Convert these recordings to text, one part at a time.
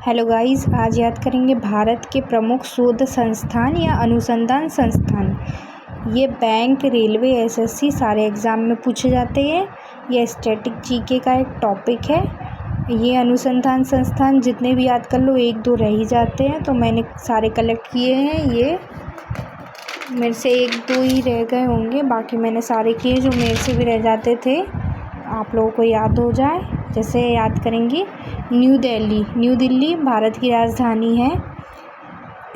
Hello guys, आज याद करेंगे भारत के प्रमुख शोध संस्थान या अनुसंधान संस्थान। ये बैंक, रेलवे, एसएससी सारे एग्ज़ाम में पूछे जाते हैं। ये स्टैटिक जीके का एक टॉपिक है। ये अनुसंधान संस्थान जितने भी याद कर लो, एक दो रह ही जाते हैं, तो मैंने सारे कलेक्ट किए हैं। ये मेरे से एक दो ही रह गए होंगे, बाकी मैंने सारे किए जो मेरे से भी रह जाते थे, आप लोगों को याद हो जाए। जैसे याद करेंगे न्यू दिल्ली भारत की राजधानी है।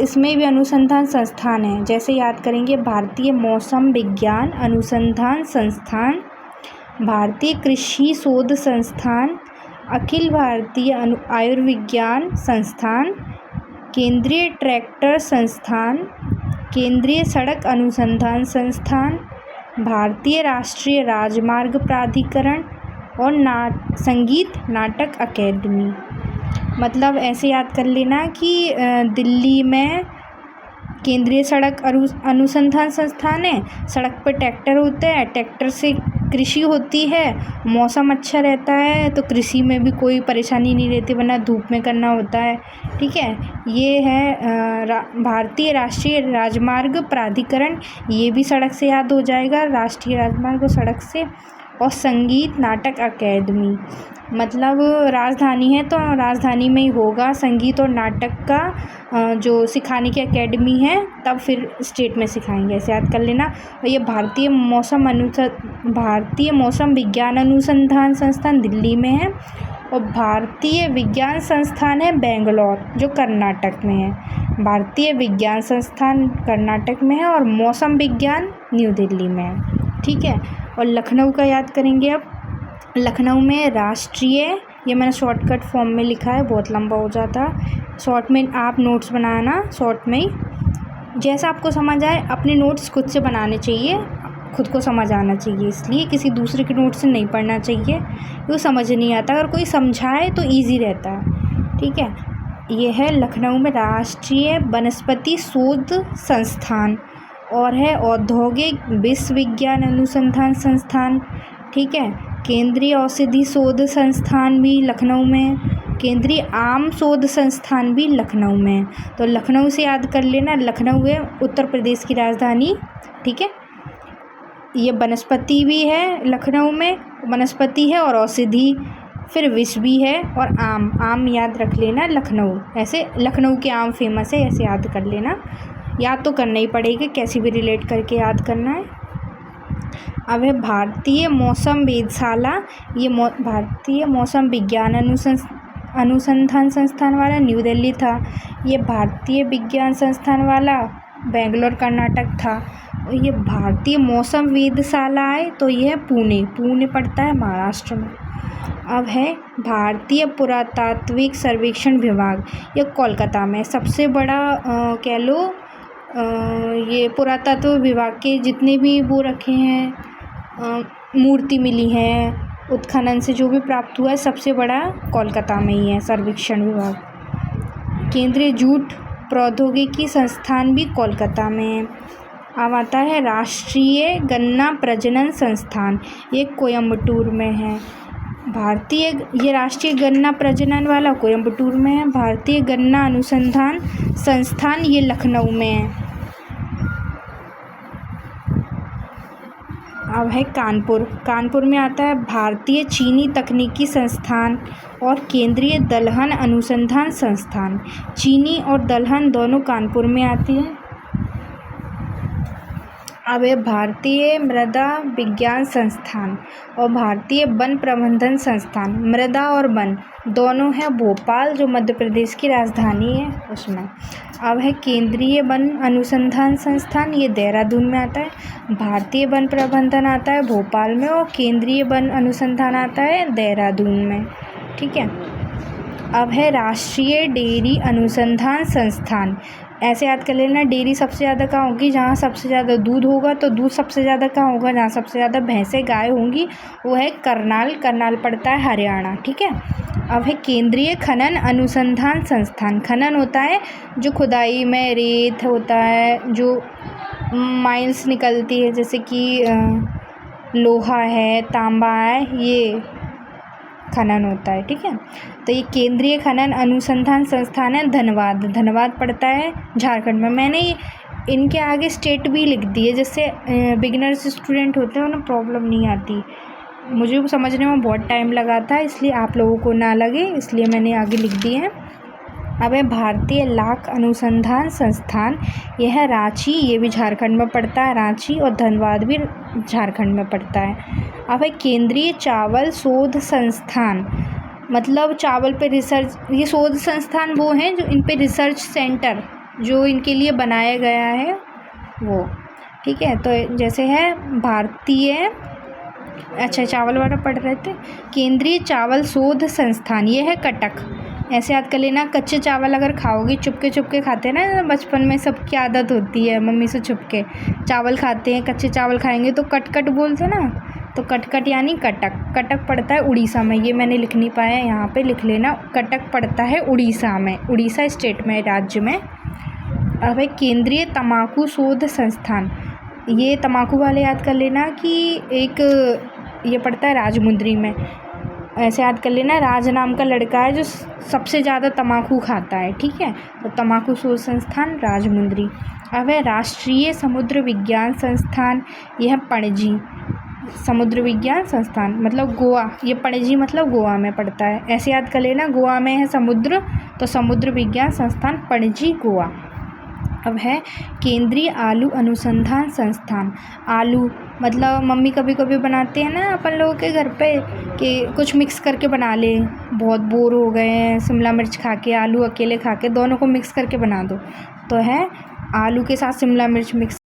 इसमें भी अनुसंधान संस्थान है। जैसे याद करेंगे भारतीय मौसम विज्ञान अनुसंधान संस्थान, भारतीय कृषि शोध संस्थान, अखिल भारतीय आयुर्विज्ञान संस्थान, केंद्रीय ट्रैक्टर संस्थान, केंद्रीय सड़क अनुसंधान संस्थान, भारतीय राष्ट्रीय राजमार्ग प्राधिकरण और संगीत नाटक अकेडमी। मतलब ऐसे याद कर लेना कि दिल्ली में केंद्रीय सड़क अनुसंधान संस्थान है। सड़क पर ट्रैक्टर होते हैं, ट्रैक्टर से कृषि होती है। मौसम अच्छा रहता है तो कृषि में भी कोई परेशानी नहीं रहती, वरना धूप में करना होता है। ठीक है, ये है भारतीय राष्ट्रीय राजमार्ग प्राधिकरण, ये भी सड़क से याद हो जाएगा, राष्ट्रीय राजमार्ग और सड़क से। और संगीत नाटक अकेडमी, मतलब राजधानी है तो राजधानी में ही होगा संगीत और नाटक का जो सिखाने की एकेडमी है, तब फिर स्टेट में सिखाएंगे, ऐसे याद कर लेना। और ये भारतीय मौसम विज्ञान अनुसंधान संस्थान दिल्ली में है, और भारतीय विज्ञान संस्थान है बेंगलोर जो कर्नाटक में है। भारतीय विज्ञान संस्थान कर्नाटक में है और मौसम विज्ञान न्यू दिल्ली में है। ठीक है, और लखनऊ का याद करेंगे। अब लखनऊ में राष्ट्रीय, ये मैंने शॉर्टकट फॉर्म में लिखा है, बहुत लंबा हो जाता, शॉर्ट में आप नोट्स बनाना, शॉर्ट में ही जैसा आपको समझ आए। अपने नोट्स खुद से बनाने चाहिए, खुद को समझ आना चाहिए, इसलिए किसी दूसरे के नोट से नहीं पढ़ना चाहिए, वो समझ नहीं आता। अगर कोई समझाए तो ईजी रहता है। ठीक है, ये है लखनऊ में राष्ट्रीय वनस्पति शोध संस्थान, और है औद्योगिक विश्वविज्ञान अनुसंधान संस्थान। ठीक है, केंद्रीय औषधि शोध संस्थान भी लखनऊ में, केंद्रीय आम शोध संस्थान भी लखनऊ में। तो लखनऊ से याद कर लेना, लखनऊ है उत्तर प्रदेश की राजधानी। ठीक है, ये वनस्पति भी है, लखनऊ में वनस्पति है और औषधि, फिर विश्व भी है, और आम याद रख लेना लखनऊ। ऐसे लखनऊ के आम फेमस है, ऐसे याद कर लेना। याद तो करना ही पड़ेगा, कैसे भी रिलेट करके याद करना है। अब है भारतीय मौसम वेधशाला, ये भारतीय मौसम विज्ञान अनुसंधान संस्थान वाला न्यू दिल्ली था। ये भारतीय विज्ञान संस्थान वाला बेंगलोर कर्नाटक था। और ये भारतीय मौसम वेधशाला है तो ये है पुणे पड़ता है महाराष्ट्र में। अब है भारतीय पुरातात्विक सर्वेक्षण विभाग, ये कोलकाता में। सबसे बड़ा कह लो ये पुरातत्व विभाग के जितने भी वो रखे हैं, मूर्ति मिली है, उत्खनन से जो भी प्राप्त हुआ है, सबसे बड़ा कोलकाता में ही है सर्वेक्षण विभाग। केंद्रीय जूट प्रौद्योगिकी संस्थान भी कोलकाता में है। अब आता है राष्ट्रीय गन्ना प्रजनन संस्थान, ये कोयम्बटूर में है। ये राष्ट्रीय गन्ना प्रजनन वाला कोयम्बटूर में है। भारतीय गन्ना अनुसंधान संस्थान ये लखनऊ में है। अब है कानपुर में आता है भारतीय चीनी तकनीकी संस्थान और केंद्रीय दलहन अनुसंधान संस्थान। चीनी और दलहन दोनों कानपुर में आती हैं। अब है भारतीय मृदा विज्ञान संस्थान और भारतीय वन प्रबंधन संस्थान। मृदा और वन दोनों है भोपाल, जो मध्य प्रदेश की राजधानी है, उसमें। अब है केंद्रीय वन अनुसंधान संस्थान, ये देहरादून में आता है। भारतीय वन प्रबंधन आता है भोपाल में, और केंद्रीय वन अनुसंधान आता है देहरादून में। ठीक है, अब है राष्ट्रीय डेयरी अनुसंधान संस्थान। ऐसे याद कर लेना, डेयरी सबसे ज़्यादा कहाँ होगी, जहाँ सबसे ज़्यादा दूध होगा, तो दूध सबसे ज़्यादा कहाँ होगा, जहाँ सबसे ज़्यादा भैंसें गाय होंगी, वो है करनाल पड़ता है हरियाणा। ठीक है, अब है केंद्रीय खनन अनुसंधान संस्थान। खनन होता है जो खुदाई में रेत होता है, जो माइंस निकलती है, जैसे कि लोहा है, तांबा है, ये खनन होता है, ठीक है। तो ये केंद्रीय खनन अनुसंधान संस्थान है धनबाद, धनबाद पड़ता है झारखंड में। मैंने इनके आगे स्टेट भी लिख दी है, जिससे बिगिनर्स स्टूडेंट होते हैं उन्हें प्रॉब्लम नहीं आती। मुझे समझने में बहुत टाइम लगा था, इसलिए आप लोगों को ना लगे इसलिए मैंने आगे लिख दिए हैं। अब है भारतीय लाख अनुसंधान संस्थान, यह है रांची, ये भी झारखंड में पड़ता है, रांची, और धनबाद भी झारखंड में पड़ता है। अब है केंद्रीय चावल शोध संस्थान, मतलब चावल पे रिसर्च, ये शोध संस्थान वो हैं जो इन पे रिसर्च सेंटर जो इनके लिए बनाया गया है वो, ठीक है। तो जैसे है भारतीय, अच्छा चावल वाला पढ़ रहे थे, केंद्रीय चावल शोध संस्थान, ये है कटक। ऐसे याद कर लेना, कच्चे चावल अगर खाओगे, चुपके चुपके खाते हैं ना, बचपन में सबकी आदत होती है मम्मी से छुपके चावल खाते हैं, कच्चे चावल खाएंगे तो कटकट बोलते ना, तो कटकट यानी कटक। कटक पड़ता है उड़ीसा में, ये मैंने लिख नहीं पाया, यहाँ पे लिख लेना, कटक पड़ता है उड़ीसा में, उड़ीसा स्टेट में, राज्य में। अब है केंद्रीय तम्बाकू शोध संस्थान, ये तम्बाकू वाले याद कर लेना कि एक ये पड़ता है राजमुंद्री में। ऐसे याद कर लेना, राज नाम का लड़का है जो सबसे ज़्यादा तम्बाकू खाता है, ठीक है। तो तम्बाकू शोध संस्थान राजमुंद्री। अब है राष्ट्रीय समुद्र विज्ञान संस्थान, यह पणजी, समुद्र विज्ञान संस्थान मतलब गोवा, ये पणजी मतलब गोवा में पड़ता है। ऐसे याद कर लेना, गोवा में है समुद्र, तो समुद्र विज्ञान संस्थान पणजी गोवा। अब है केंद्रीय आलू अनुसंधान संस्थान, आलू मतलब मम्मी कभी कभी बनाते हैं ना अपन लोगों के घर पे कि कुछ मिक्स करके बना ले, बहुत बोर हो गए हैं शिमला मिर्च खा के, आलू अकेले खा के, दोनों को मिक्स करके बना दो, तो है आलू के साथ शिमला मिर्च मिक्स